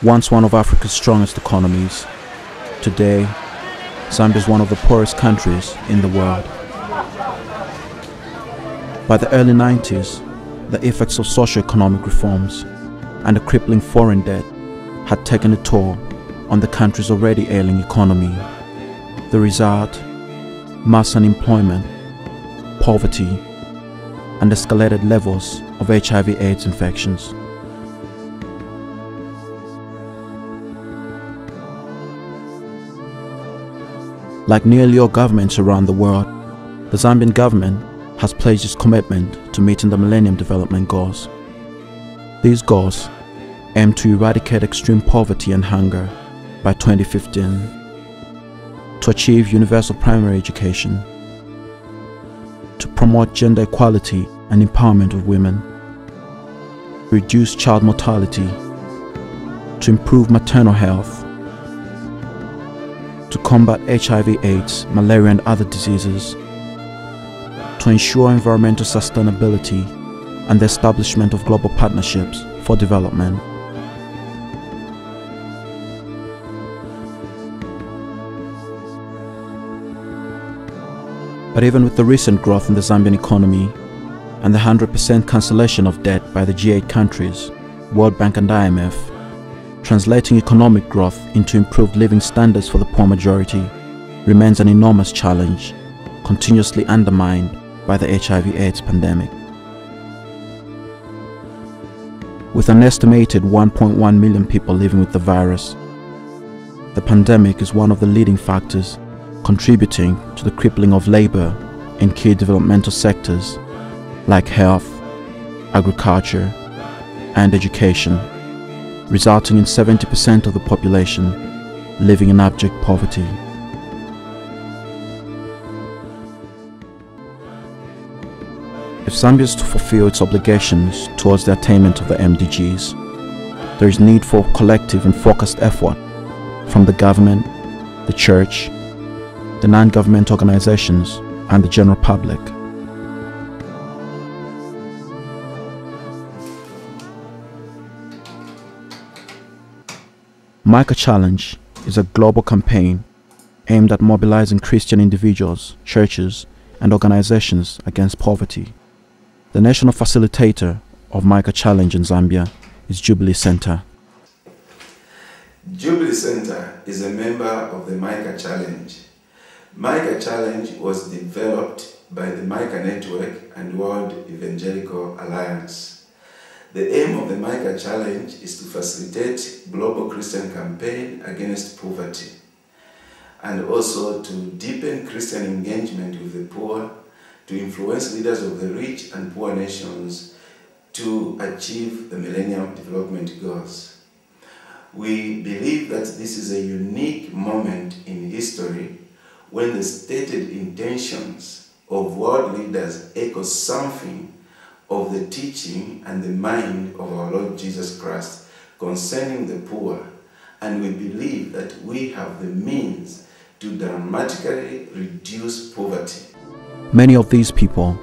Once one of Africa's strongest economies, today, Zambia is one of the poorest countries in the world. By the early 90s, the effects of socio-economic reforms and a crippling foreign debt had taken a toll on the country's already ailing economy. The result: mass unemployment, poverty, and escalated levels of HIV/AIDS infections. Like nearly all governments around the world, the Zambian government has pledged its commitment to meeting the Millennium Development Goals. These goals aim to eradicate extreme poverty and hunger by 2015, to achieve universal primary education, to promote gender equality and empowerment of women, reduce child mortality, to improve maternal health, to combat HIV/AIDS, malaria and other diseases, to ensure environmental sustainability and the establishment of global partnerships for development. But even with the recent growth in the Zambian economy and the 100% cancellation of debt by the G8 countries, World Bank and IMF, translating economic growth into improved living standards for the poor majority remains an enormous challenge, continuously undermined by the HIV/AIDS pandemic. With an estimated 1.1 million people living with the virus, the pandemic is one of the leading factors contributing to the crippling of labor in key developmental sectors like health, agriculture, and education, resulting in 70% of the population living in abject poverty. If Zambia is to fulfill its obligations towards the attainment of the MDGs, there is need for collective and focused effort from the government, the church, the non-government organizations, and the general public. Micah Challenge is a global campaign aimed at mobilizing Christian individuals, churches, and organizations against poverty. The national facilitator of Micah Challenge in Zambia is Jubilee Center. Jubilee Center is a member of the Micah Challenge. Micah Challenge was developed by the Micah Network and World Evangelical Alliance. The aim of the Micah Challenge is to facilitate global Christian campaign against poverty and also to deepen Christian engagement with the poor, to influence leaders of the rich and poor nations to achieve the Millennium Development Goals. We believe that this is a unique moment in history when the stated intentions of world leaders echo something of the teaching and the mind of our Lord Jesus Christ concerning the poor, and we believe that we have the means to dramatically reduce poverty. Many of these people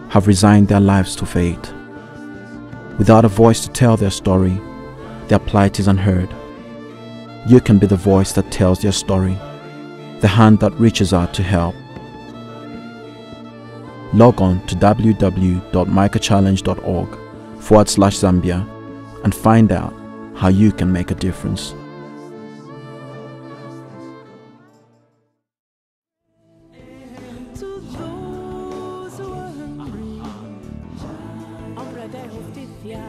have resigned their lives to fate. Without a voice to tell their story, their plight is unheard. You can be the voice that tells their story, the hand that reaches out to help. Log on to www.micahchallenge.org/Zambia and find out how you can make a difference. To those who are hungry, hombre de justicia.